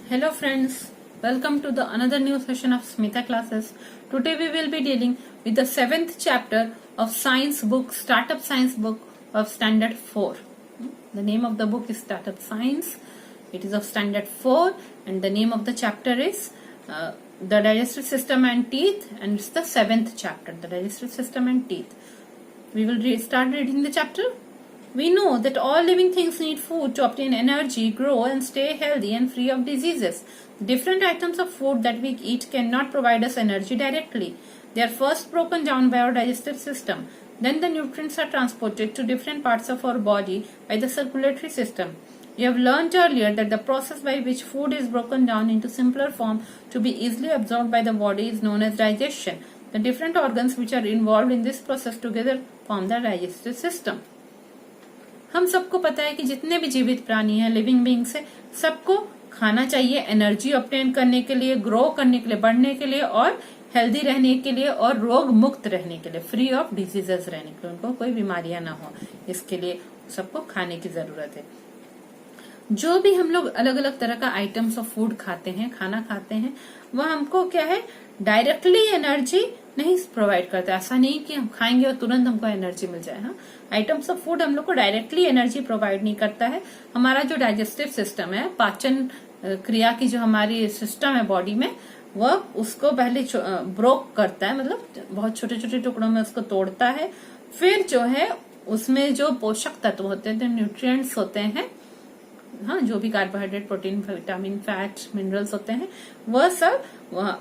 Hello friends, welcome to the another new session of Smita classes. Today we will be dealing with the 7th chapter of science book, Startup Science book of Standard 4. The name of the book is Startup Science. It is of Standard 4 and the name of the chapter is the Digestive System and Teeth, and it's the 7th chapter, the Digestive System and Teeth. We will start reading the chapter. We know that all living things need food to obtain energy, grow and stay healthy and free of diseases. Different items of food that we eat cannot provide us energy directly. They are first broken down by our digestive system. Then the nutrients are transported to different parts of our body by the circulatory system. You have learned earlier that the process by which food is broken down into simpler form to be easily absorbed by the body is known as digestion. The different organs which are involved in this process together form the digestive system. हम सबको पता है कि जितने भी जीवित प्राणी हैं, लिविंग बीइंग्स है, सबको खाना चाहिए एनर्जी ऑब्टेन करने के लिए, ग्रो करने के लिए, बढ़ने के लिए और हेल्दी रहने के लिए और रोग मुक्त रहने के लिए, फ्री ऑफ डिजीजेस रहने के लिए, उनको कोई बीमारियां ना हो, इसके लिए सबको खाने की जरूरत है। जो भी हम लोग अलग अलग तरह का आइटम्स ऑफ फूड खाते हैं, खाना खाते हैं, वह हमको क्या है, डायरेक्टली एनर्जी नहीं प्रोवाइड करता। ऐसा नहीं कि हम खाएंगे और तुरंत हमको एनर्जी मिल जाए। हाँ, आइटम्स ऑफ फूड हम लोग को डायरेक्टली एनर्जी प्रोवाइड नहीं करता है। हमारा जो डाइजेस्टिव सिस्टम है, पाचन क्रिया की जो हमारी सिस्टम है बॉडी में, वह उसको पहले ब्रोक करता है, मतलब बहुत छोटे छोटे टुकड़ों में उसको तोड़ता है। फिर जो है उसमें जो पोषक तत्व होते हैं, न्यूट्रिएंट्स होते हैं, हाँ, जो भी carbohydrate, protein, vitamin, fat, minerals होते हैं, वह सब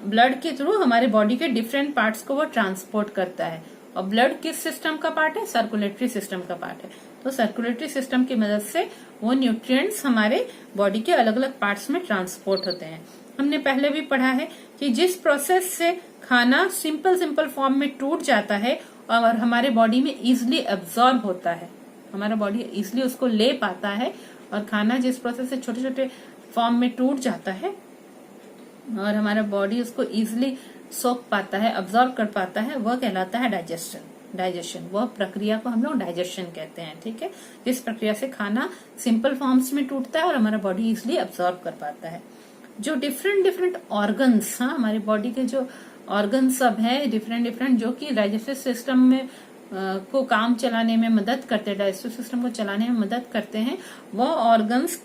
ब्लड के थ्रू हमारे बॉडी के डिफरेंट पार्ट्स को वो ट्रांसपोर्ट करता है। और ब्लड किस सिस्टम का पार्ट है? सर्कुलेटरी सिस्टम का पार्ट है। तो सर्कुलेटरी सिस्टम की मदद से वो न्यूट्रिएंट्स हमारे बॉडी के अलग अलग पार्ट्स में ट्रांसपोर्ट होते हैं। हमने पहले भी पढ़ा है कि जिस प्रोसेस से खाना सिंपल फॉर्म में टूट जाता है और हमारे बॉडी में इजिली एब्जॉर्ब होता है, हमारा बॉडी इजिली उसको ले पाता है, और खाना जिस प्रोसेस से छोटे छोटे फॉर्म में टूट जाता है और हमारा बॉडी उसको इजिली सोख पाता है, अब्जॉर्ब कर पाता है, वह कहलाता है डाइजेशन। वह प्रक्रिया को हम लोग डाइजेशन कहते हैं। ठीक है, जिस प्रक्रिया से खाना सिंपल फॉर्म्स में टूटता है और हमारा बॉडी इजिली अब्जॉर्ब कर पाता है। जो डिफरेंट ऑर्गन्स, हाँ, हमारी बॉडी के जो ऑर्गन सब है डिफरेंट, जो कि डाइजेस्टिव सिस्टम में को काम चलाने में मदद करते हैं, डाइजेस्टिव सिस्टम को चलाने में मदद करते हैं, वो ऑर्गन्स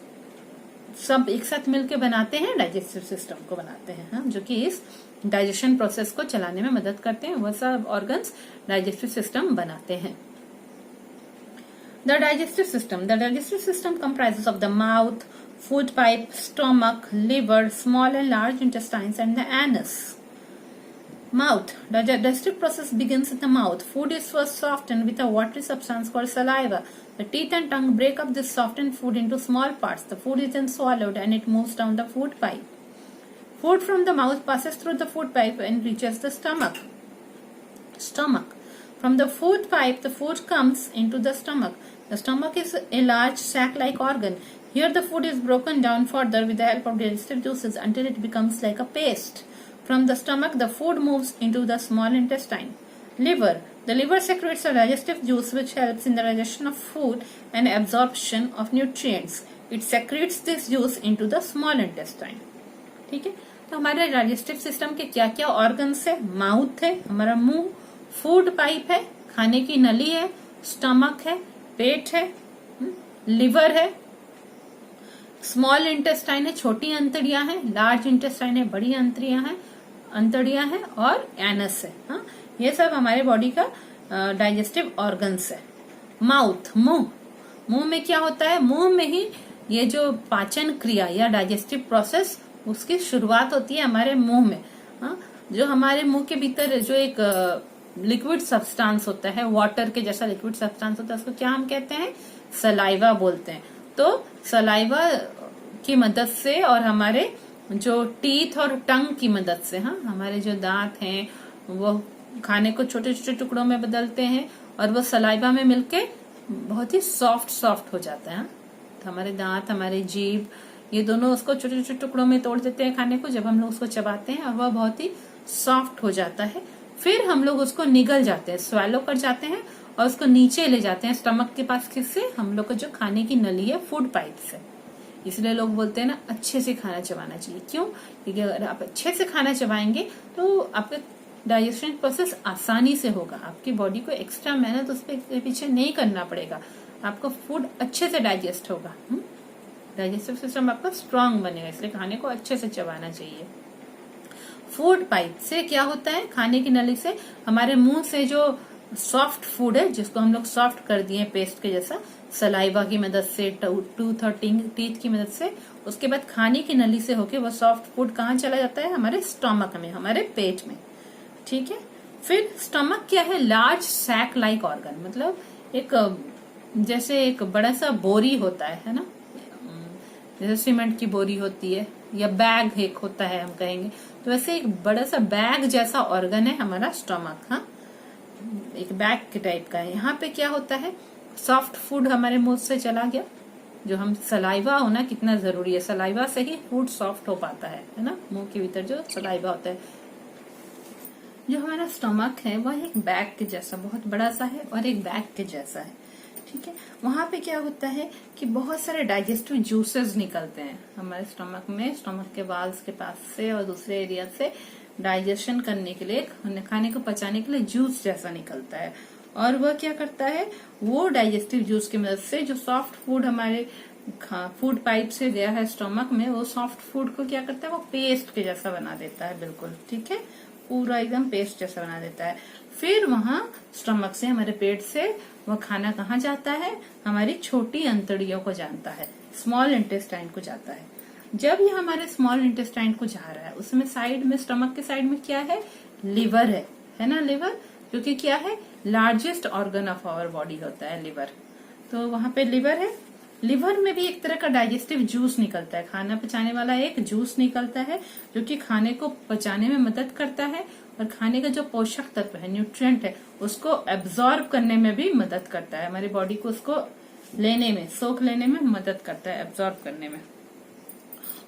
सब एक साथ मिलकर बनाते हैं, डाइजेस्टिव सिस्टम को बनाते हैं, हाँ, जो कि इस डाइजेशन प्रोसेस को चलाने में मदद करते हैं। वह सब ऑर्गन्स डाइजेस्टिव सिस्टम बनाते हैं। The digestive system comprises of the mouth, food pipe, stomach, liver, small and large intestines and the anus. Mouth. The digestive process begins in the mouth. Food is first softened with a watery substance called saliva. The teeth and tongue break up this softened food into small parts. The food is then swallowed and it moves down the food pipe. Food from the mouth passes through the food pipe and reaches the stomach. From the food pipe, the food comes into the stomach. The stomach is a large sac-like organ. Here the food is broken down further with the help of digestive juices until it becomes like a paste. From the stomach, the food moves into the small intestine. Liver. The liver secretes a digestive juice which helps in the digestion of food and absorption of nutrients. It secretes this juice into the small intestine. ठीक है, तो हमारे digestive system के क्या क्या organs है? Mouth है, हमारा मुंह, फूड पाइप है, खाने की नली है, स्टमक है, पेट है, लिवर है, स्मॉल इंटेस्टाइन है, छोटी अंतड़ियां हैं, लार्ज इंटेस्टाइन है, बड़ी अंतड़ियां हैं, और एनस है। हाँ, ये सब हमारे बॉडी का डाइजेस्टिव ऑर्गन्स है। माउथ, मुंह में क्या होता है? मुंह में ही ये जो पाचन क्रिया या डाइजेस्टिव प्रोसेस, उसकी शुरुआत होती है हमारे मुंह में। हाँ, जो हमारे मुंह के भीतर जो एक लिक्विड सब्सटेंस होता है, वाटर के जैसा लिक्विड सब्सटेंस होता है, उसको क्या हम कहते हैं? सलाइवा बोलते हैं। तो सलाइवा की मदद से और हमारे जो टीथ और टंग की मदद से, हाँ, हमारे जो दांत हैं वो खाने को छोटे छोटे टुकड़ों में बदलते हैं और वो सलाइवा में मिलके बहुत ही सॉफ्ट हो जाता है। हाँ? तो हमारे दांत, हमारे जीभ, ये दोनों उसको छोटे छोटे टुकड़ों में तोड़ देते हैं खाने को, जब हम लोग उसको चबाते हैं, और वह बहुत ही सॉफ्ट हो जाता है। फिर हम लोग उसको निगल जाते हैं, स्वैलो कर जाते हैं और उसको नीचे ले जाते हैं स्टमक के पास। किससे? हम लोग को जो खाने की नली है, फूड पाइप से। इसलिए लोग बोलते हैं ना अच्छे से खाना चबाना चाहिए। क्यों? क्योंकि अगर आप अच्छे से खाना चबाएंगे तो आपका डाइजेशन प्रोसेस आसानी से होगा, आपकी बॉडी को एक्स्ट्रा मेहनत उस पर पीछे नहीं करना पड़ेगा, आपका फूड अच्छे से डाइजेस्ट होगा, डाइजेस्टिव सिस्टम आपका स्ट्रांग बनेगा। इसलिए खाने को अच्छे से चबाना चाहिए। फूड पाइप से क्या होता है? खाने की नली से हमारे मुंह से जो सॉफ्ट फूड है, जिसको हम लोग सॉफ्ट कर दिए पेस्ट के जैसा, सलाइवा की मदद से, टूथ और टीथ की मदद से, उसके बाद खाने की नली से होके वो सॉफ्ट फूड कहाँ चला जाता है? हमारे स्टमक में, हमारे पेट में। ठीक है। फिर स्टमक क्या है? लार्ज सैक लाइक ऑर्गन, मतलब एक जैसे एक बड़ा सा बोरी होता है ना, जैसे सीमेंट की बोरी होती है या बैग एक होता है हम कहेंगे, तो वैसे एक बड़ा सा बैग जैसा ऑर्गन है हमारा स्टमक। हाँ, एक बैग के टाइप का है। यहाँ पे क्या होता है? सॉफ्ट फूड हमारे मुंह से चला गया, जो हम सलाइवा होना कितना जरूरी है, सलाइवा से ही फूड सॉफ्ट हो पाता है ना, मुंह के भीतर जो सलाइवा होता है। जो हमारा स्टमक है वह एक बैग के जैसा बहुत बड़ा सा है और एक बैग के जैसा है। ठीक है। वहां पे क्या होता है कि बहुत सारे डाइजेस्टिव जूसेस निकलते हैं हमारे स्टमक में, स्टमक के वाल्स के पास से और दूसरे एरिया से डाइजेशन करने के लिए, खाने को पचाने के लिए जूस जैसा निकलता है। और वह क्या करता है? वो डाइजेस्टिव जूस की मदद से जो सॉफ्ट फूड हमारे फूड पाइप से गया है स्टमक में, वो सॉफ्ट फूड को क्या करता है? वो पेस्ट के जैसा बना देता है, बिल्कुल। ठीक है, पूरा एकदम पेस्ट जैसा बना देता है। फिर वहां स्टमक से, हमारे पेट से वह खाना कहाँ जाता है? हमारी छोटी अंतड़ियों को जानता है, स्मॉल इंटेस्टाइन को जाता है। जब ये हमारे स्मॉल इंटेस्टाइन को जा रहा है, उसमें साइड में, स्टमक के साइड में क्या है? लिवर है ना, लिवर, जो कि क्या है? Largest organ of our body होता है लिवर। तो वहां पे लिवर है। लिवर में भी एक तरह का डाइजेस्टिव जूस निकलता है, खाना पचाने वाला एक जूस निकलता है, जो कि खाने को पचाने में मदद करता है और खाने का जो पोषक तत्व है, न्यूट्रिएंट है, उसको एब्जॉर्ब करने में भी मदद करता है, हमारी बॉडी को उसको लेने में, सोख लेने में मदद करता है, एब्जॉर्ब करने में।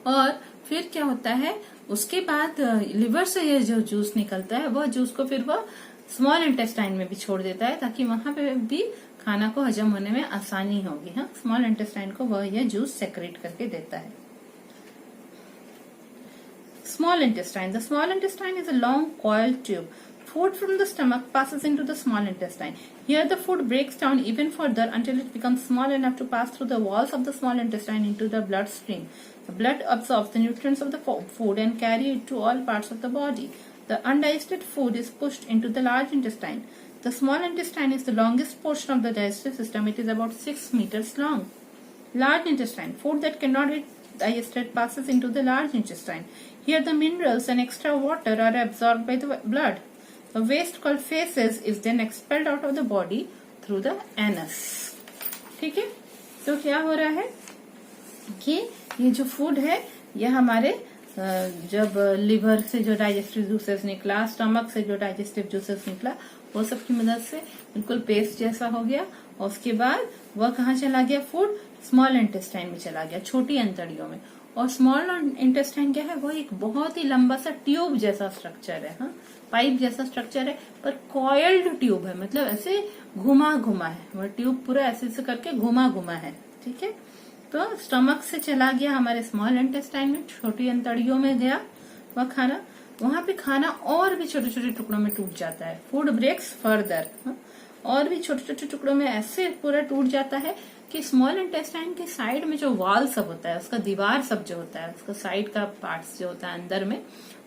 और फिर क्या होता है? उसके बाद लिवर से ये जो जूस निकलता है, वह जूस को फिर वह स्मॉल इंटेस्टाइन में भी छोड़ देता है, ताकि वहां पे भी खाना को हजम होने में आसानी होगी। हाँ, स्मॉल इंटेस्टाइन को वह यह जूस सेक्रेट करके देता है। Small intestine. The small intestine is a long coiled tube. Food from the stomach passes into the small intestine. Here the food breaks down even further until it becomes small enough to pass through the walls of the small intestine into the bloodstream. The blood absorbs the nutrients of the food and carry it to all parts of the body. The undigested food is pushed into the large intestine. The small intestine is the longest portion of the digestive system. It is about 6 meters long. Large intestine. Food that cannot be digested passes into the large intestine. Here the minerals and extra water are absorbed by the blood. The waste called feces is then expelled out of the body through the anus. ठीक है, तो क्या हो रहा है कि ये जो फूड है, यह हमारे जब लिवर से जो डाइजेस्टिव जूसेस निकला, स्टमक से जो डाइजेस्टिव जूसेस निकला, वो सब की मदद से बिल्कुल पेस्ट जैसा हो गया। और उसके बाद वह कहाँ चला गया? फूड स्मॉल इंटेस्टाइन में चला गया, छोटी अंतड़ियों में। और स्मॉल इंटेस्टाइन क्या है? वो एक बहुत ही लंबा सा ट्यूब जैसा स्ट्रक्चर है, हाँ, पाइप जैसा स्ट्रक्चर है, पर कॉइल्ड ट्यूब है, मतलब ऐसे घुमा घुमा है, वह ट्यूब पूरा ऐसे करके घुमा घुमा है। ठीक है, तो स्टमक से चला गया हमारे स्मॉल इंटेस्टाइन में, छोटी अंतड़ियों में गया वह खाना। वहां पे खाना और भी छोटे छोटे टुकड़ों में टूट जाता है, फूड ब्रेक्स फर्दर, और भी छोटे छोटे टुकड़ों में ऐसे पूरा टूट जाता है कि स्मॉल इंटेस्टाइन के साइड में जो वाल सब होता है, उसका दीवार सब जो होता है, उसका साइड का पार्ट्स जो होता है अंदर में,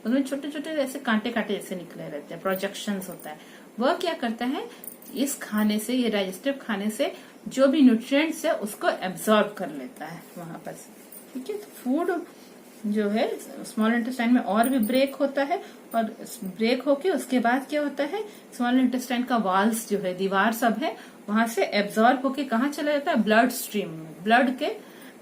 उसमें छोटे छोटे ऐसे कांटे कांटे जैसे निकले रहते हैं, प्रोजेक्शंस होता है। वह क्या करता है? इस खाने से, ये डाइजेस्टिव खाने से जो भी न्यूट्रिएंट्स है उसको एब्जॉर्ब कर लेता है वहां पर। ठीक है, तो फूड जो है स्मॉल इंटेस्टाइन में और भी ब्रेक होता है, और ब्रेक होके उसके बाद क्या होता है? स्मॉल इंटेस्टाइन का वाल्स जो है, दीवार सब है, वहां से एब्जॉर्ब होके कहाँ चला जाता है? ब्लड स्ट्रीम में, ब्लड के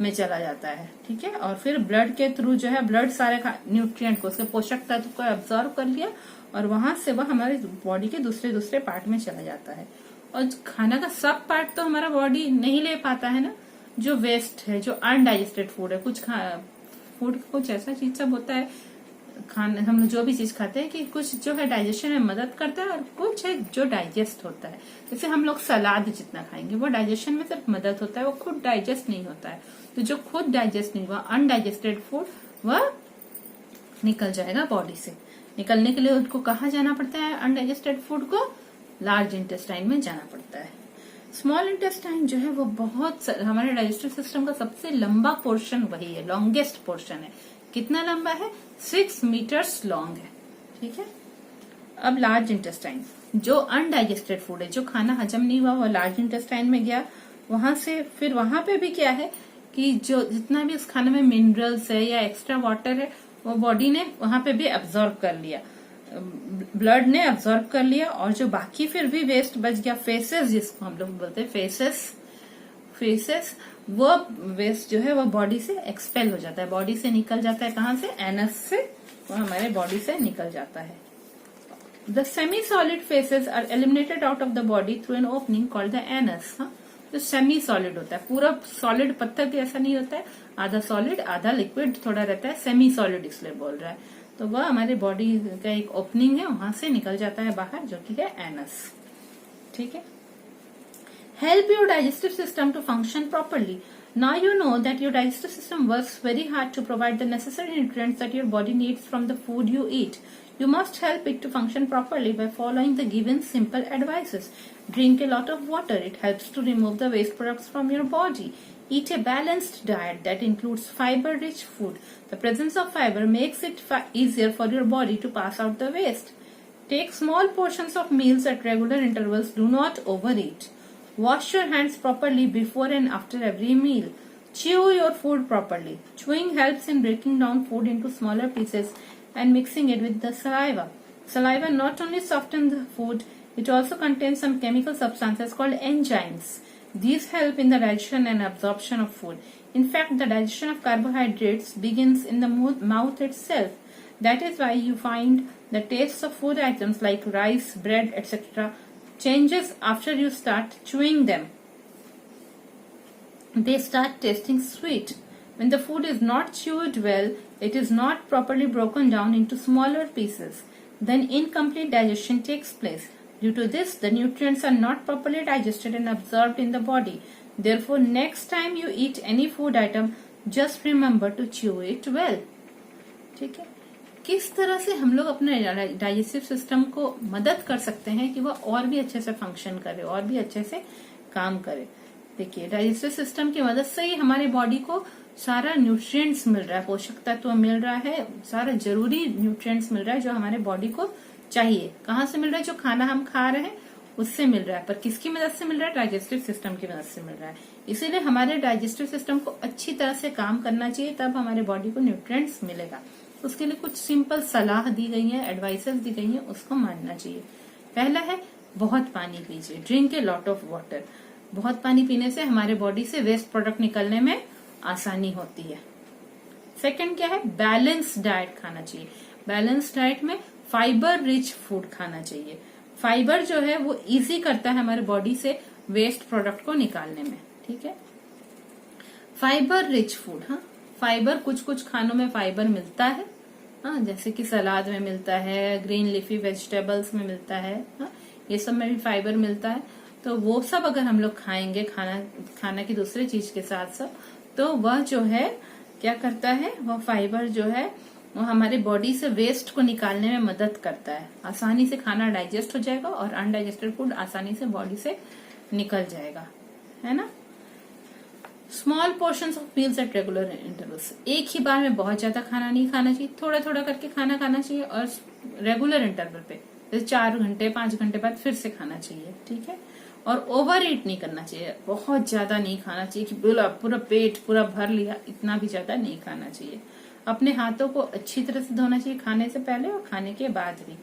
में चला जाता है। ठीक है, और फिर ब्लड के थ्रू जो है, ब्लड सारे न्यूट्रिएंट को, उसके पोषक तत्व को एब्जॉर्ब कर लिया, और वहां से वह हमारे बॉडी के दूसरे पार्ट में चला जाता है। और खाना का सब पार्ट तो हमारा बॉडी नहीं ले पाता है ना, जो वेस्ट है, जो अनडाइजेस्टेड फूड है, फूड कुछ ऐसा चीज सब होता है, खाने हम लोग जो भी चीज खाते हैं कि कुछ जो है डाइजेशन में मदद करता है और कुछ है जो डाइजेस्ट होता है। जैसे हम लोग सलाद जितना खाएंगे वो डाइजेशन में सिर्फ मदद होता है, वो खुद डाइजेस्ट नहीं होता है। तो जो खुद डाइजेस्ट नहीं हुआ अनडाइजेस्टेड फूड वह निकल जाएगा बॉडी से। निकलने के लिए उनको कहाँ जाना पड़ता है? अनडाइजेस्टेड फूड को लार्ज इंटेस्टाइन में जाना पड़ता है। स्मॉल इंटेस्टाइन जो है वो बहुत हमारे डाइजेस्टिव सिस्टम का सबसे लंबा पोर्शन वही है, लॉन्गेस्ट पोर्शन है। कितना लंबा है? 6 मीटर्स लॉन्ग है। ठीक है। अब लार्ज इंटेस्टाइन, जो अनडाइजेस्टेड फूड है, जो खाना हजम नहीं हुआ वो लार्ज इंटेस्टाइन में गया। वहां से फिर वहां पे भी क्या है कि जो जितना भी उस खाने में मिनरल्स है या एक्स्ट्रा वाटर है वो बॉडी ने वहां पे भी अब्सॉर्ब कर लिया, ब्लड ने अब्सॉर्ब कर लिया। और जो बाकी फिर भी वेस्ट बच गया, फेसेस जिसको हम लोग बोलते हैं फेसेस, वो वेस्ट जो है वो बॉडी से एक्सपेल हो जाता है, बॉडी से निकल जाता है। कहाँ से? एनस से वो हमारे बॉडी से निकल जाता है। The semi solid faeces are eliminated out of the body through an opening called the anus. जो सेमी सॉलिड होता है, पूरा सॉलिड पत्थर के ऐसा नहीं होता है, आधा सॉलिड आधा लिक्विड थोड़ा रहता है, सेमी सॉलिड इसलिए बोल रहा है। तो वह हमारे बॉडी का एक ओपनिंग है, वहां से निकल जाता है बाहर, जो कि है एनस। ठीक है। Help your digestive system to function properly. Now you know that your digestive system works very hard to provide the necessary nutrients that your body needs from the food you eat. You must help it to function properly by following the given simple advices. Drink a lot of water. It helps to remove the waste products from your body. Eat a balanced diet that includes fiber-rich food. The presence of fiber makes it easier for your body to pass out the waste. Take small portions of meals at regular intervals. Do not overeat. Wash your hands properly before and after every meal. Chew your food properly. Chewing helps in breaking down food into smaller pieces and mixing it with the saliva. Saliva not only softens the food, it also contains some chemical substances called enzymes. These help in the digestion and absorption of food. In fact, the digestion of carbohydrates begins in the mouth itself. That is why you find the tastes of food items like rice, bread, etc. changes after you start chewing them. They start tasting sweet. When the food is not chewed well, it is not properly broken down into smaller pieces. Then incomplete digestion takes place. Due to this, the nutrients are not properly digested and absorbed in the body. Therefore, next time you eat any food item, just remember to chew it well. ठीक है। किस तरह से हम लोग अपने digestive system को मदद कर सकते हैं कि वह और भी अच्छे से फंक्शन करे, और भी अच्छे से काम करे। देखिए, डाइजेस्टिव सिस्टम की मदद से ही हमारे बॉडी को सारा न्यूट्रिएंट्स मिल रहा है, पोषक तत्व मिल रहा है, सारा जरूरी न्यूट्रिएंट्स मिल रहा है जो हमारे बॉडी को चाहिए। कहाँ से मिल रहा है? जो खाना हम खा रहे हैं उससे मिल रहा है। पर किसकी मदद से मिल रहा है? डाइजेस्टिव सिस्टम की मदद से मिल रहा है। इसीलिए हमारे डाइजेस्टिव सिस्टम को अच्छी तरह से काम करना चाहिए, तब हमारे बॉडी को न्यूट्रिएंट्स मिलेगा। उसके लिए कुछ सिंपल सलाह दी गई है, एडवाइसेस दी गई है, उसको मानना चाहिए। पहला है बहुत पानी पीजिए, drink a lot of water. बहुत पानी पीने से हमारे बॉडी से वेस्ट प्रोडक्ट निकलने में आसानी होती है। सेकंड क्या है? बैलेंस डाइट खाना चाहिए। बैलेंस डाइट में फाइबर रिच फूड खाना चाहिए। फाइबर जो है वो इजी करता है हमारे बॉडी से वेस्ट प्रोडक्ट को निकालने में। ठीक है। फाइबर रिच फूड, हाँ, फाइबर कुछ कुछ खानों में फाइबर मिलता है, हाँ, जैसे कि सलाद में मिलता है, ग्रीन लीफी वेजिटेबल्स में मिलता है, हाँ, ये सब में भी फाइबर मिलता है। तो वो सब अगर हम लोग खाएंगे खाना की दूसरी चीज के साथ साथ, तो वह जो है क्या करता है, वह फाइबर जो है वो हमारे बॉडी से वेस्ट को निकालने में मदद करता है। आसानी से खाना डाइजेस्ट हो जाएगा और अनडाइजेस्टेड फूड आसानी से बॉडी से निकल जाएगा, है ना। Small portions of meals at regular intervals. एक ही बार में बहुत ज्यादा खाना नहीं खाना चाहिए, थोड़ा थोड़ा करके खाना खाना चाहिए और रेगुलर इंटरवल पे, जैसे 4 घंटे 5 घंटे बाद फिर से खाना चाहिए। ठीक है। और ओवर ईट नहीं करना चाहिए, बहुत ज्यादा नहीं खाना चाहिए कि पूरा पेट पूरा भर लिया, इतना भी ज्यादा नहीं खाना चाहिए। अपने हाथों को अच्छी तरह से धोना चाहिए खाने से पहले और खाने के बाद भी।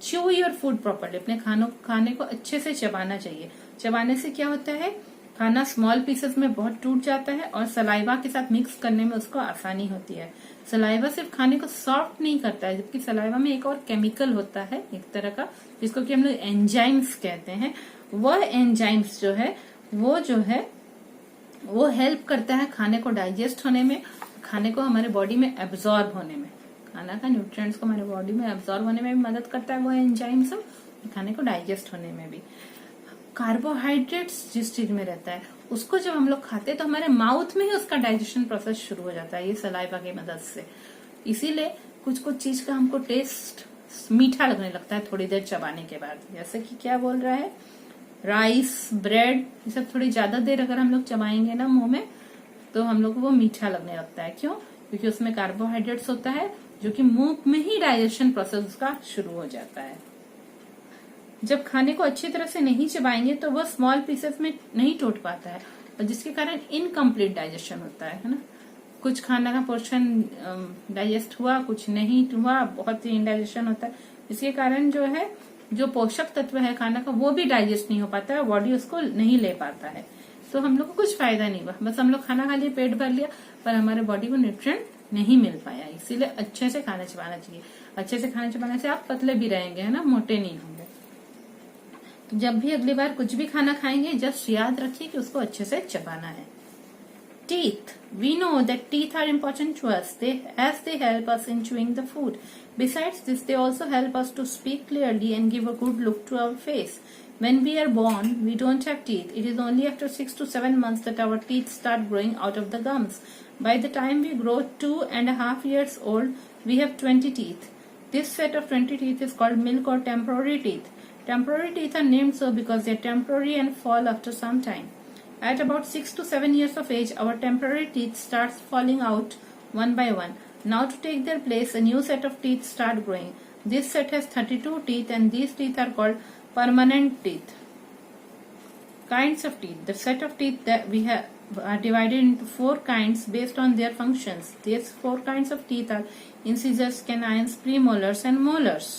Chew your food properly. अपने खाने को अच्छे से चबाना चाहिए। चबाने से क्या होता है, खाना स्मॉल पीसेस में बहुत टूट जाता है और सलाइवा के साथ मिक्स करने में उसको आसानी होती है। सलाइवा सिर्फ खाने को सॉफ्ट नहीं करता है, जबकि सलाइवा में एक और केमिकल होता है एक तरह का, जिसको कि हम लोग एंजाइम्स कहते हैं। वह एंजाइम्स जो है वो हेल्प करता है खाने को डाइजेस्ट होने में, खाने को हमारे बॉडी में एब्जॉर्ब होने में। खाना का न्यूट्रिएंट्स को हमारे बॉडी में एब्जॉर्ब होने में भी मदद करता है वो एंजाइम सब, खाने को डाइजेस्ट होने में भी। कार्बोहाइड्रेट्स जिस चीज में रहता है उसको जब हम लोग खाते हैं तो हमारे माउथ में ही उसका डाइजेशन प्रोसेस शुरू हो जाता है ये सलाइवा की मदद से। इसीलिए कुछ कुछ चीज का हमको टेस्ट मीठा लगने लगता है थोड़ी देर चबाने के बाद। जैसे कि क्या बोल रहा है, राइस, ब्रेड, ये सब थोड़ी ज्यादा देर अगर हम लोग चबाएंगे ना मुंह में तो हम लोग को वो मीठा लगने लगता है। क्यों? क्योंकि उसमें कार्बोहाइड्रेट्स होता है जो कि मुंह में ही डाइजेशन प्रोसेस उसका शुरू हो जाता है। जब खाने को अच्छी तरह से नहीं चबाएंगे तो वो स्मॉल पीसेस में नहीं टूट पाता है और जिसके कारण इनकम्प्लीट डाइजेशन होता है ना। कुछ खाना का पोर्शन डाइजेस्ट हुआ, कुछ नहीं हुआ, बहुत ही इनडाइजेशन होता है। इसके कारण जो है जो पोषक तत्व है खाना का वो भी डाइजेस्ट नहीं हो पाता है, बॉडी उसको नहीं ले पाता है। तो हम लोग को कुछ फायदा नहीं हुआ, बस हम लोग खाना खा लिया, पेट भर लिया, पर हमारे बॉडी को न्यूट्रिएंट नहीं मिल पाया। इसीलिए अच्छे से खाना चबाना चाहिए। अच्छे से खाना चबाने से आप पतले भी रहेंगे, है ना, मोटे नहीं होंगे। तो जब भी अगली बार कुछ भी खाना खाएंगे जस्ट याद रखिए कि उसको अच्छे से चबाना है। Teeth. We know that teeth are important to us as they help us in chewing the food. Besides this, they also help us to speak clearly and give a good look to our face. When we are born, we don't have teeth. It is only after 6 to 7 months that our teeth start growing out of the gums. By the time we grow 2.5 years old, we have 20 teeth. This set of 20 teeth is called milk or temporary teeth. Temporary teeth are named so because they are temporary and fall after some time. At about 6 to 7 years of age, our temporary teeth starts falling out one by one. Now to take their place, a new set of teeth start growing. This set has 32 teeth and these teeth are called permanent teeth. Kinds of teeth. The set of teeth that we have are divided into 4 kinds based on their functions. These 4 kinds of teeth are incisors, canines, premolars and molars.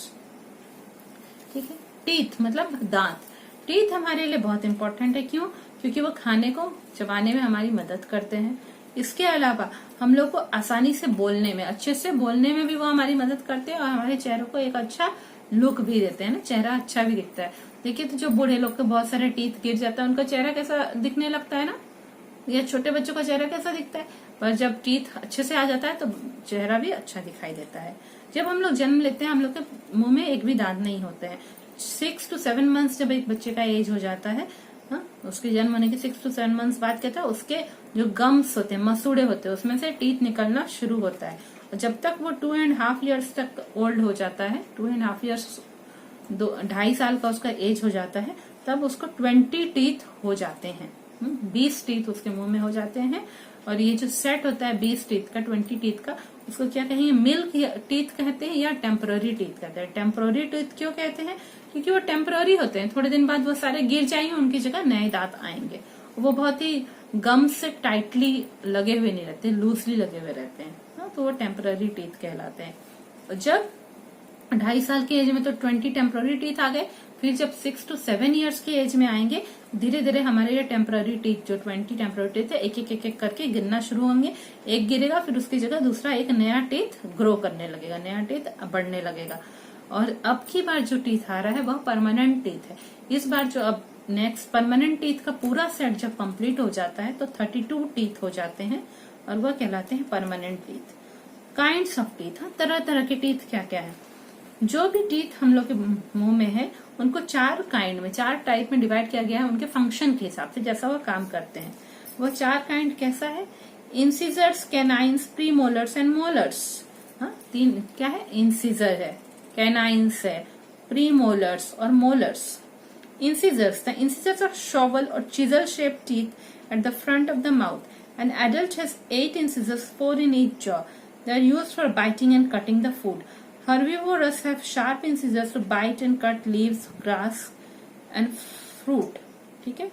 ठीक है। Teeth मतलब दांत। Teeth हमारे लिए बहुत important है। क्यों? क्योंकि वो खाने को चबाने में हमारी मदद करते हैं। इसके अलावा हम लोग को आसानी से बोलने में, अच्छे से बोलने में भी वो हमारी मदद करते हैं और हमारे चेहरे को एक अच्छा लुक भी देते हैं ना, चेहरा अच्छा भी दिखता है। देखिए तो जो बूढ़े लोग के बहुत सारे टीथ गिर जाता है उनका चेहरा कैसा दिखने लगता है ना, या छोटे बच्चों का चेहरा कैसा दिखता है। पर जब टीथ अच्छे से आ जाता है तो चेहरा भी अच्छा दिखाई देता है। जब हम लोग जन्म लेते हैं हम लोग के मुंह में एक भी दांत नहीं होते हैं। 6 to 7 months जब एक बच्चे का एज हो जाता है, उसके जन्म होने के 6 to 7 months बाद कहता है उसके जो गम्स होते हैं, मसूड़े होते हैं, उसमें से टीथ निकलना शुरू होता है। और जब तक वो 2.5 years तक ओल्ड हो जाता है, 2.5 years 2.5 साल का उसका एज हो जाता है, तब उसको 20 टीथ हो जाते हैं। 20 टीथ उसके मुंह में हो जाते हैं। और ये जो सेट होता है 20 टीथ का, 20 टीथ का, उसको क्या कहेंगे, मिल्क टीथ कहते हैं या टेम्पररी टीथ कहते हैं। टेम्पररी टीथ क्यों कहते हैं? क्योंकि वो टेम्पररी होते हैं, थोड़े दिन बाद वो सारे गिर जाएंगे, उनकी जगह नए दांत आएंगे। वो बहुत ही गम से टाइटली लगे हुए नहीं रहते, लूजली लगे हुए रहते हैं, तो वो टेम्पररी टीथ कहलाते हैं। और जब 2.5 साल की एज में तो 20 टेम्पररी टीथ आ गए। फिर जब 6 to 7 years की एज में आएंगे, धीरे धीरे हमारे ये टेम्पररी टीथ जो 20 टेम्पररी टीथ है एक करके गिरना शुरू होंगे। एक गिरेगा फिर उसकी जगह दूसरा एक नया टीथ ग्रो करने लगेगा, नया टीथ बढ़ने लगेगा। और अब की बार जो टीथ आ रहा है वह परमानेंट टीथ है। इस बार जो अब नेक्स्ट परमानेंट टीथ का पूरा सेट जब कंप्लीट हो जाता है तो 32 टीथ हो जाते हैं और वह कहलाते हैं permanent teeth. Kinds of teeth, तरह तरह के टीथ क्या क्या है। जो भी टीथ हम लोग के मुंह में है उनको 4 काइंड में, 4 टाइप में डिवाइड किया गया है उनके फंक्शन के हिसाब से, जैसा वो काम करते हैं। वो 4 काइंड कैसा है? Incisors, canines, premolars and molars. 3 क्या है? इंसिजर है, कैनाइंस है, प्रीमोलर्स और molars. Incisors. The incisors are shovel or chisel-shaped teeth at the front of the mouth. An adult has 8 incisors, 4 in each jaw. They are used for biting and cutting the food. Herbivores have sharp incisors to bite and cut leaves, grass, and fruit. ठीक है?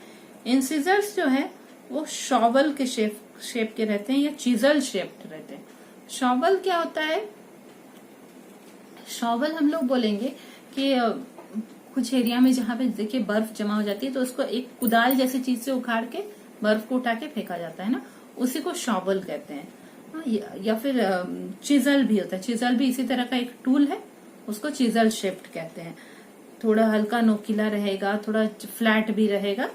Incisors जो है वो shovel के shape के रहते हैं या chisel shaped रहते हैं। shovel क्या होता है? shovel हम लोग बोलेंगे कि कुछ एरिया में जहां पे देखिए बर्फ जमा हो जाती है तो उसको एक कुदाल जैसी चीज से उखाड़ के बर्फ को उठा के फेंका जाता है ना, उसी को शॉवल कहते हैं। या फिर चिजल भी होता है, चिजल भी इसी तरह का एक टूल है, उसको चिजल शेप्ड कहते हैं। थोड़ा हल्का नोकीला रहेगा, थोड़ा फ्लैट भी रहेगा,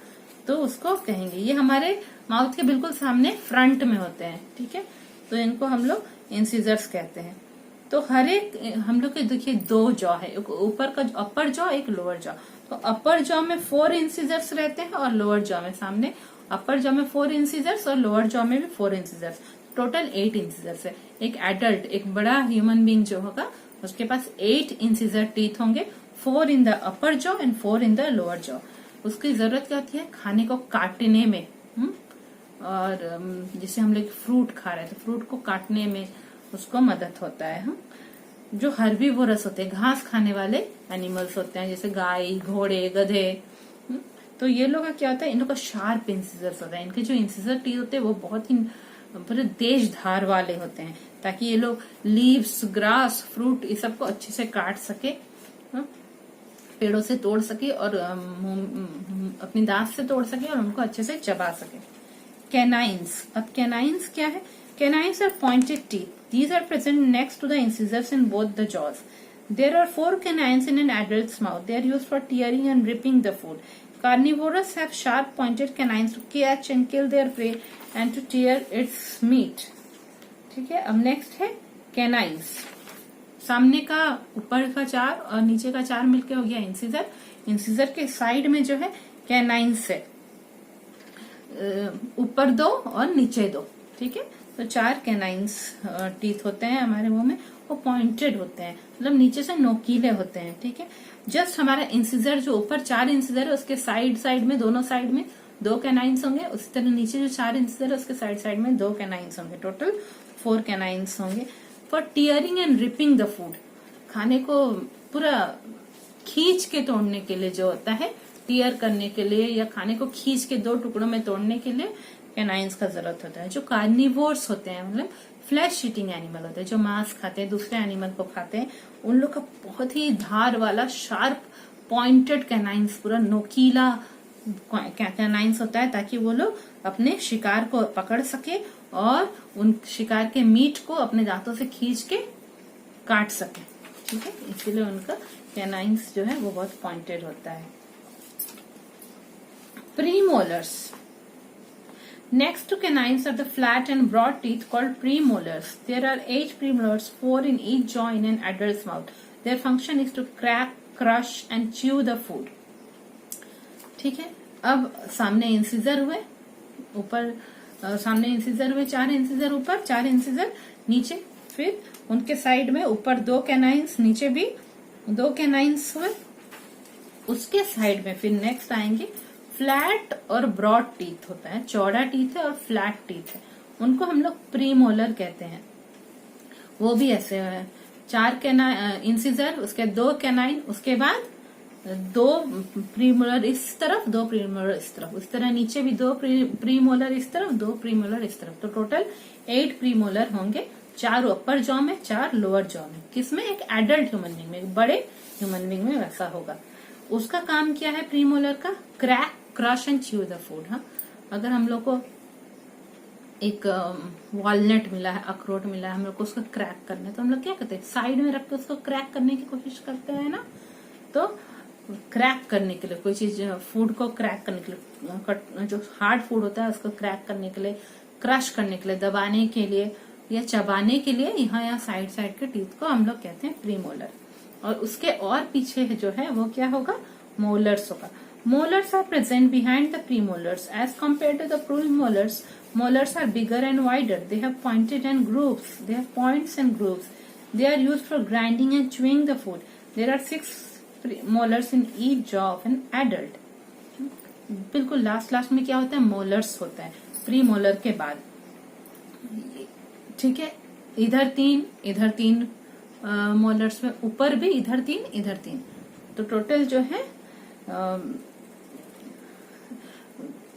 तो उसको कहेंगे। ये हमारे माउथ के बिल्कुल सामने फ्रंट में होते हैं, ठीक है, तो इनको हम लोग इंसिजर्स कहते हैं। तो हर एक हम लोग के देखिए दो जॉ है, एक ऊपर का अपर जॉ, एक लोअर जॉ। तो अपर जॉ में 4 इंसिजर्स रहते हैं और लोअर जॉ में सामने अपर जॉ में 4 इंसिजर्स और लोअर जॉ में भी 4 इंसिजर्स, टोटल 8 इंसिजर्स है। एक एडल्ट, एक बड़ा ह्यूमन बीइंग जो होगा उसके पास 8 इंसिजर टीथ होंगे, 4 in the upper jaw and 4 in the lower jaw. उसकी जरूरत क्या होती है? खाने को काटने में। और जैसे हम लोग फ्रूट खा रहे हैं तो फ्रूट को काटने में उसको मदद होता है। जो हर्बीवोरस होते हैं, घास खाने वाले एनिमल्स होते हैं, जैसे गाय, घोड़े, गधे, तो ये लोग का क्या होता है? इन लोग का शार्प इंसिजर्स होता है। इनके जो इंसिजर टीथ होते हैं वो बहुत ही पूरे तेज धार वाले होते हैं, ताकि ये लोग लीव्स, ग्रास, फ्रूट ये सबको अच्छे से काट सके, पेड़ों से तोड़ सके और अपनी दांत से तोड़ सके और उनको अच्छे से चबा सके। कैनाइन्स, अब कैनाइन्स क्या है? Canines are pointed teeth. These are present next to the incisors in both the jaws. There are 4 canines in an adult's mouth. They are used for tearing and ripping the food. Carnivores have sharp pointed canines to catch and kill their prey and to tear its meat. ठीक है, अब next है canines. सामने का ऊपर का 4 और नीचे का 4 मिलके हो गया इंसिजर। इंसिजर के साइड में जो है कैनाइन्स है, ऊपर 2 और नीचे 2। ठीक है, तो 4 कैनाइन्स टीथ होते हैं हमारे मुंह में, वो पॉइंटेड होते हैं, मतलब नीचे से नोकीले होते हैं। ठीक है, जस्ट हमारा इंसिजर जो ऊपर 4 इंसिजर है उसके साइड में, दोनों साइड में 2 कैनाइन्स होंगे, उसी तरह नीचे जो 4 इंसिजर है उसके साइड में 2 कैनाइन्स होंगे, टोटल 4 कैनाइन्स होंगे। For tearing and ripping the food, खाने को पूरा खींच के तोड़ने के लिए जो होता है, टीयर करने के लिए या खाने को खींच के 2 टुकड़ों में तोड़ने के लिए कैनाइन्स का जरूरत होता है। जो कार्निवोर्स होते हैं, मतलब फ्लैश ईटिंग एनिमल होते हैं, जो मांस खाते हैं, दूसरे एनिमल को खाते हैं, उन लोग का बहुत ही धार वाला शार्प पॉइंटेड कैनाइन्स, पूरा नोकीला कैनाइन्स होता है, ताकि वो लोग अपने शिकार को पकड़ सके और उन शिकार के मीट को अपने दांतों से खींच के काट सके। ठीक है, इसीलिए उनका कैनाइन्स जो है वो बहुत पॉइंटेड होता है। Premolars, next to canines are the flat and broad teeth called premolars. There are 8 premolars, 4 in each jaw in an adult's mouth. Their function is to crack, crush and chew the food. ठीक है, अब सामने incisor हुए, ऊपर सामने incisor हुए, 4 incisor ऊपर, 4 incisor नीचे, फिर उनके साइड में ऊपर 2 कैनाइन्स, नीचे भी 2 कैनाइन्स हुए, उसके साइड में फिर नेक्स्ट आएंगे फ्लैट और ब्रॉड टीथ होता है, चौड़ा टीथ है और फ्लैट टीथ है, उनको हम लोग प्रीमोलर कहते हैं। वो भी ऐसे है, 4 इंसिजर, उसके 2 कैनाइन, उसके बाद 2 प्रीमोलर इस तरफ, 2 प्रीमोलर इस तरफ, उस तरह नीचे भी 2 प्रीमोलर इस तरफ, 2 प्रीमोलर इस तरफ, तो टोटल 8 प्रीमोलर होंगे, 4 अपर जॉ में, 4 लोअर जॉ में। किसमें? एक एडल्ट ह्यूमन बीइंग में, एक बड़े ह्यूमन बीइंग में वैसा होगा। उसका काम क्या है प्रीमोलर का? Crack, crush and chew the food. हाँ, अगर हम लोग को एक वॉलनट मिला है, अखरोट मिला है, हम लोग को उसको क्रैक करना है, तो हम लोग क्या करते हैं? साइड में रख के उसको क्रैक करने की कोशिश करते हैं ना। तो क्रैक करने के लिए, कोई चीज फूड को क्रैक करने के लिए, जो हार्ड फूड होता है उसको क्रैक करने के लिए, क्रश करने के लिए, दबाने के लिए या चबाने के लिए यहाँ साइड के टीथ को हम लोग कहते हैं प्रीमोलर। और उसके और पीछे जो है वो क्या होगा? मोलर्स होगा। Molars are present behind the premolars. As compared to the premolars, molars are bigger and wider. They have pointed and grooves. They have points and grooves. They are used for grinding and chewing the food. There are 6 molars in each jaw of an adult. बिल्कुल last में क्या होता है? Molars होता है premolar के बाद। ठीक है, इधर 3 मोलर्स में, ऊपर भी इधर 3, तो टोटल जो है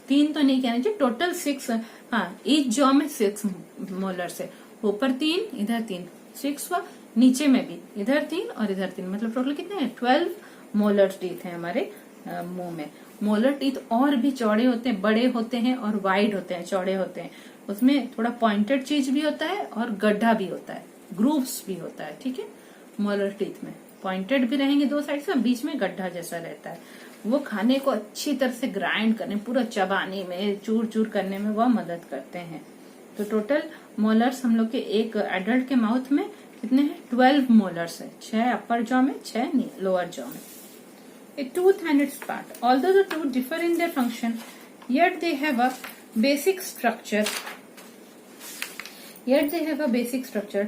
3 तो नहीं कहना चाहिए, टोटल 6। हाँ, ईच जॉ में 6 मोलर्स है, ऊपर 3, इधर 3, 6 हुआ, नीचे में भी इधर 3 और इधर 3, मतलब टोटल कितने हैं? 12 मोलर टीथ हैं हमारे मुंह में। मोलर टीथ और भी चौड़े होते हैं, बड़े होते हैं और वाइड होते हैं, चौड़े होते हैं। उसमें थोड़ा पॉइंटेड चीज भी होता है और गड्ढा भी होता है, ग्रूव्स भी होता है। ठीक है, मोलर टीथ में पॉइंटेड भी रहेंगे 2 साइड से, बीच में गड्ढा जैसा रहता है। वो खाने को अच्छी तरह से ग्राइंड करने, पूरा चबाने में, चूर चूर करने में वह मदद करते हैं। तो टोटल मोलर्स हम लोग के एक एडल्ट के माउथ में कितने हैं? 12 मोलर्स है, 6 अपर जॉ में, 6 लोअर जॉ में. A tooth and its part. Although the tooth differ in their function, yet they have a basic structure.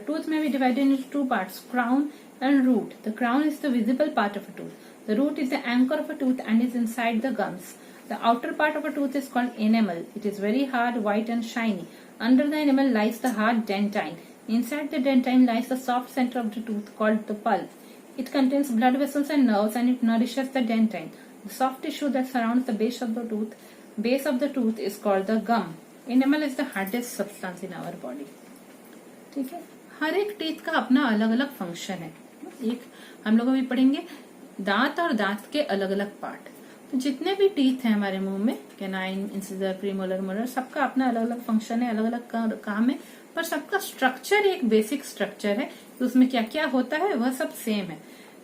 Tooth may be divided into two parts, crown and root. The crown is the visible part of a tooth. The root is the anchor of a tooth and is inside the gums. The outer part of a tooth is called enamel. It is very hard, white and shiny. Under the enamel lies the hard dentine. Inside the dentine lies the soft center of the tooth called the pulp. It contains blood vessels and nerves and it nourishes the dentine. The soft tissue that surrounds the base of the tooth is called the gum. Enamel is the hardest substance in our body. ठीक है, हर एक teeth का अपना अलग अलग function है. एक हम लोग अभी पढ़ेंगे दांत और दांत के अलग अलग पार्ट. तो जितने भी टीथ हैं हमारे मुंह में, कैनाइन, इंसिजर, प्रीमोलर, मोलर, सबका अपना अलग अलग फंक्शन है, अलग अलग काम है, पर सबका स्ट्रक्चर एक बेसिक स्ट्रक्चर है. तो उसमें क्या क्या होता है वह सब सेम है.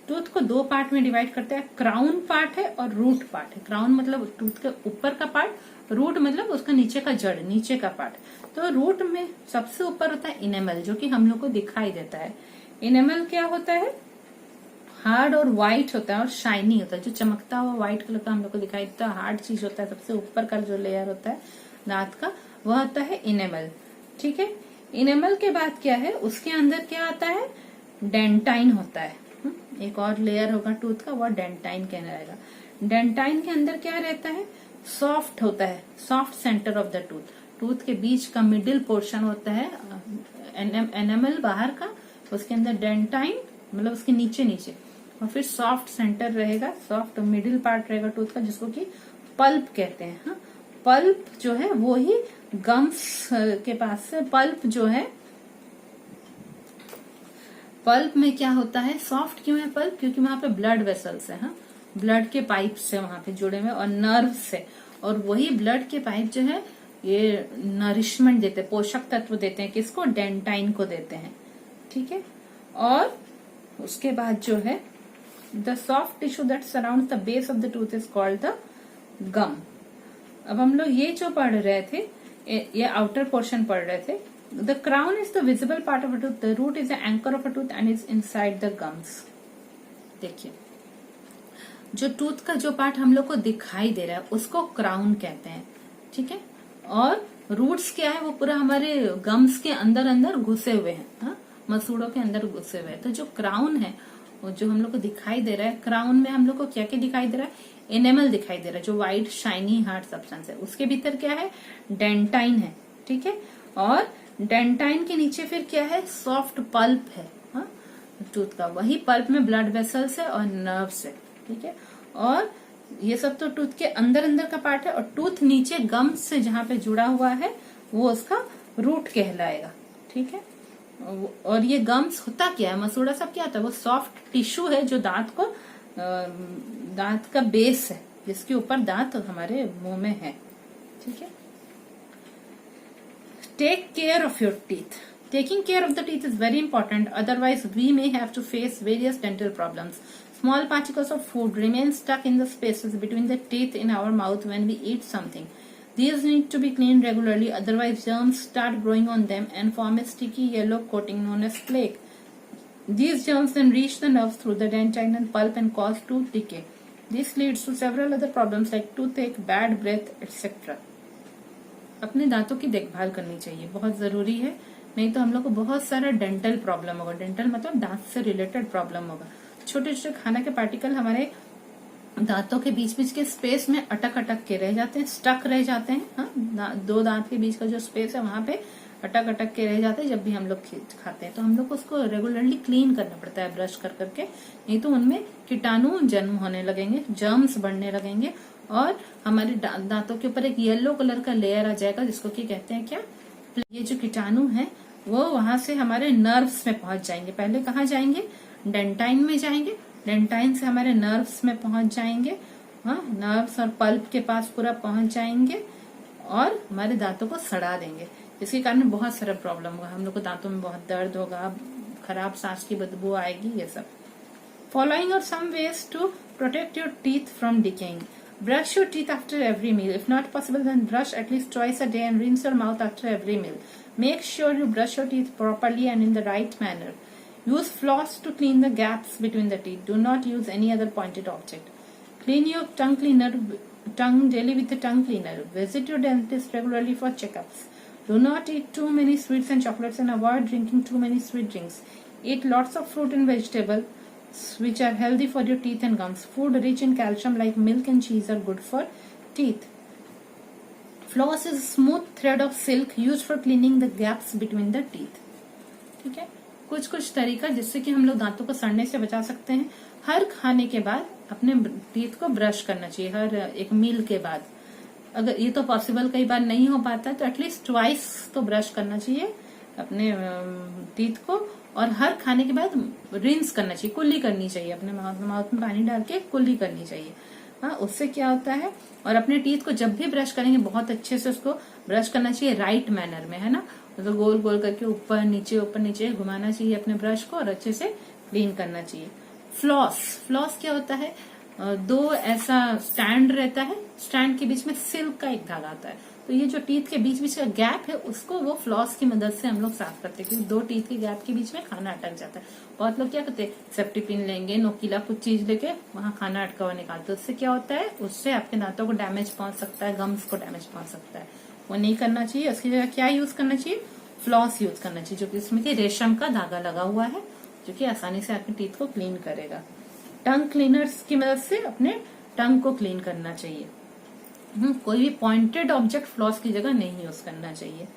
टूथ को दो पार्ट में डिवाइड करते हैं, क्राउन पार्ट है और रूट पार्ट है. क्राउन मतलब टूथ के ऊपर का पार्ट, रूट मतलब उसका नीचे का जड़, नीचे का पार्ट. तो रूट में सबसे ऊपर होता है इनेमल, जो कि हम लोग को दिखाई देता है. इनेमल क्या होता है? हार्ड और व्हाइट होता है और शाइनी होता है, जो चमकता हुआ व्हाइट कलर का हम लोग को दिखाई देता है. हार्ड चीज होता है, सबसे ऊपर का जो लेयर होता है दांत का, वह होता है इनेमल. ठीक है, इनेमल के बाद क्या है, उसके अंदर क्या आता है? डेंटाइन होता है. एक और लेयर होगा टूथ का, वह डेंटाइन कहलाएगा. डेंटाइन के अंदर क्या रहता है? सॉफ्ट होता है, soft centre of the tooth. Tooth के बीच का मिडिल पोर्शन होता है एनेमल बाहर का, उसके अंदर डेंटाइन मतलब उसके नीचे नीचे, और फिर सॉफ्ट सेंटर रहेगा, सॉफ्ट मिडिल पार्ट रहेगा टूथ का, जिसको कि पल्प कहते हैं. हाँ, पल्प जो है वो ही गम्स के पास से पल्प जो है, पल्प में क्या होता है? सॉफ्ट क्यों है पल्प? क्योंकि वहां पे ब्लड वेसल्स है. हाँ, ब्लड के पाइप से वहां पे जुड़े हुए और नर्व से, और वही ब्लड के पाइप जो है ये नरिशमेंट देते हैं, पोषक तत्व देते हैं. किसको? डेंटाइन को देते हैं. ठीक है, और उसके बाद जो है the soft tissue that surrounds the base of the tooth is called the gum. अब हम लोग ये जो पढ़ रहे थे, ये आउटर पोर्शन पढ़ रहे थे. The crown is the visible part of a tooth, the root is the anchor of a tooth and is inside the gums. देखिए, जो टूथ का जो पार्ट हम लोग को दिखाई दे रहा है उसको क्राउन कहते हैं. ठीक है, और रूट्स क्या है? वो पूरा हमारे गम्स के अंदर अंदर घुसे हुए हैं. हाँ, मसूड़ों के अंदर घुसे हुए हैं. तो जो क्राउन है वो जो हम लोग को दिखाई दे रहा है, क्राउन में हम लोग को क्या क्या दिखाई दे रहा है? एनेमल दिखाई दे रहा है, जो व्हाइट शाइनी हार्ड सब्सटेंस है. उसके भीतर क्या है? डेंटाइन है. ठीक है, और डेंटाइन के नीचे फिर क्या है? सॉफ्ट पल्प है. हाँ, टूथ का वही पल्प में ब्लड वेसल्स है और नर्व्स है. ठीक है, और ये सब तो टूथ के अंदर अंदर का पार्ट है, और टूथ नीचे गम्स से जहां पे जुड़ा हुआ है वो उसका रूट कहलाएगा. ठीक है, और ये गम्स होता क्या है? मसूड़ा सब क्या होता है? वो सॉफ्ट टिश्यू है जो दांत का बेस है, जिसके ऊपर दांत हमारे मुंह में है. ठीक है, take care of your teeth. Taking care of the teeth is very important, otherwise we may have to face various dental problems. Small particles of food remain stuck in the spaces between the teeth in our mouth when we eat something. These need to be cleaned regularly, otherwise germs start growing on them and form a sticky yellow coating known as plaque. These germs then reach the nerves through the dentine and pulp and cause tooth decay. This leads to several other problems like toothache, bad breath, etc. अपने दांतों की देखभाल करनी चाहिए, बहुत जरूरी है. नहीं तो हम लोग को बहुत सारा डेंटल प्रॉब्लम होगा. डेंटल मतलब दांत से रिलेटेड प्रॉब्लम होगा. छोटे छोटे खाना के पार्टिकल हमारे दांतों के बीच बीच के स्पेस में अटक के रह जाते हैं, स्टक रह जाते हैं. हाँ, दो दांत के बीच का जो स्पेस है वहां पे अटक के रह जाते हैं. जब भी हम लोग खाते हैं तो हम लोग को उसको रेगुलरली क्लीन करना पड़ता है, ब्रश कर करके. नहीं तो उनमें कीटाणु जन्म होने लगेंगे, जर्म्स बढ़ने लगेंगे, और हमारे दांतों के ऊपर एक येलो कलर का लेयर आ जाएगा, जिसको कि कहते हैं क्या? ये जो कीटाणु है वो वहां से हमारे नर्व्स में पहुंच जाएंगे. पहले कहाँ जाएंगे? डेंटाइन में जाएंगे, डेंटाइन से हमारे नर्व्स में पहुंच जाएंगे. हाँ, नर्व्स और पल्प के पास पूरा पहुंच जाएंगे और हमारे दांतों को सड़ा देंगे. इसके कारण बहुत सारा प्रॉब्लम होगा. हम लोग को दांतों में बहुत दर्द होगा, खराब सांस की बदबू आएगी, ये सब. Following are some ways to protect your teeth from decaying. Brush your teeth after every meal. If not possible, then brush at least twice a day and rinse your mouth after every meal. Make sure you brush your teeth properly and in the right manner. Use floss to clean the gaps between the teeth. Do not use any other pointed object. Clean your tongue daily with a tongue cleaner. Visit your dentist regularly for checkups. Do not eat too many sweets and chocolates and avoid drinking too many sweet drinks. Eat lots of fruit and vegetables which are healthy for your teeth and gums. Food rich in calcium like milk and cheese are good for teeth. Floss is a smooth thread of silk used for cleaning the gaps between the teeth. ठीक है, कुछ कुछ तरीका जिससे कि हम लोग दांतों को सड़ने से बचा सकते हैं. हर खाने के बाद अपने टीथ को ब्रश करना चाहिए, हर एक मील के बाद. अगर ये तो पॉसिबल कई बार नहीं हो पाता है तो एटलीस्ट ट्वाइस तो ब्रश करना चाहिए अपने टीथ को. और हर खाने के बाद रिंस करना चाहिए, कुल्ली करनी चाहिए, अपने माउथ में पानी डाल के कुल्ली करनी चाहिए. हाँ, उससे क्या होता है. और अपने टीथ को जब भी ब्रश करेंगे बहुत अच्छे से उसको ब्रश करना चाहिए राइट मैनर में, है ना. तो गोल गोल करके ऊपर नीचे घुमाना चाहिए अपने ब्रश को और अच्छे से क्लीन करना चाहिए. फ्लॉस क्या होता है, दो ऐसा स्टैंड रहता है, स्टैंड के बीच में सिल्क का एक धागा आता है. तो ये जो टीथ के बीच का गैप है उसको वो फ्लॉस की मदद से हम लोग साफ करते हैं, क्योंकि दो टीथ के गैप के बीच में खाना अटक जाता है. बहुत लोग क्या करते हैं, सेफ्टी पिन लेंगे, नोकीला कुछ चीज लेके वहां खाना अटका हुआ निकालते हैं. उससे क्या होता है, उससे आपके दांतों को डैमेज पहुंच सकता है, गम्स को डैमेज पहुंच सकता है. वो नहीं करना चाहिए. उसकी जगह क्या यूज करना चाहिए, फ्लॉस यूज करना चाहिए, जो कि इसमें रेशम का धागा लगा हुआ है जो कि आसानी से आपके टीथ को क्लीन करेगा. टंग क्लीनर्स की मदद से अपने टंग को क्लीन करना चाहिए. कोई भी पॉइंटेड ऑब्जेक्ट फ्लॉस की जगह नहीं यूज करना चाहिए.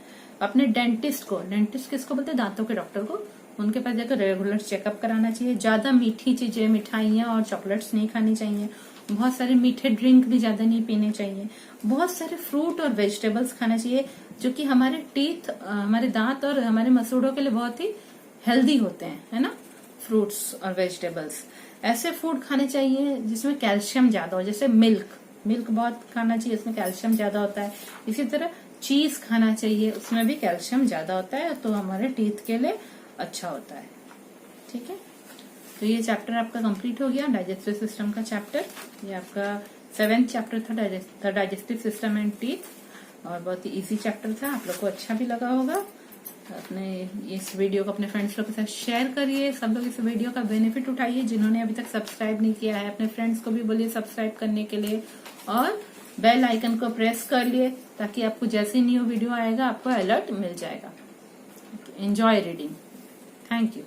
अपने डेंटिस्ट किसको बोलते हैं, दांतों के डॉक्टर को, उनके पास जाकर रेगुलर चेकअप कराना चाहिए. ज्यादा मीठी चीजें, मिठाइयां और चॉकलेट्स नहीं खानी चाहिए. बहुत सारे मीठे ड्रिंक भी ज्यादा नहीं पीने चाहिए. बहुत सारे फ्रूट और वेजिटेबल्स खाना चाहिए जो कि हमारे टीथ, हमारे दांत और हमारे मसूड़ों के लिए बहुत ही हेल्दी होते हैं, है ना. फ्रूट्स और वेजिटेबल्स, ऐसे फूड खाने चाहिए जिसमें कैल्शियम ज्यादा हो, जैसे मिल्क बहुत खाना चाहिए, उसमें कैल्शियम ज्यादा होता है. इसी तरह चीज खाना चाहिए, उसमें भी कैल्शियम ज्यादा होता है, तो हमारे टीथ के लिए अच्छा होता है. ठीक है, तो ये चैप्टर आपका कंप्लीट हो गया, डाइजेस्टिव सिस्टम का चैप्टर. ये आपका 7th चैप्टर था, डाइजेस्टिव सिस्टम एंड टीथ, और बहुत ही इजी चैप्टर था. आप लोग को अच्छा भी लगा होगा. अपने इस वीडियो को अपने फ्रेंड्स लोग के साथ शेयर करिए. सब लोग इस वीडियो का बेनिफिट उठाइए. जिन्होंने अभी तक सब्सक्राइब नहीं किया है अपने फ्रेंड्स को भी बोलिए सब्सक्राइब करने के लिए, और बेल आइकन को प्रेस कर लिए ताकि आपको जैसे न्यू वीडियो आएगा आपको अलर्ट मिल जाएगा. Enjoy reading. Thank you.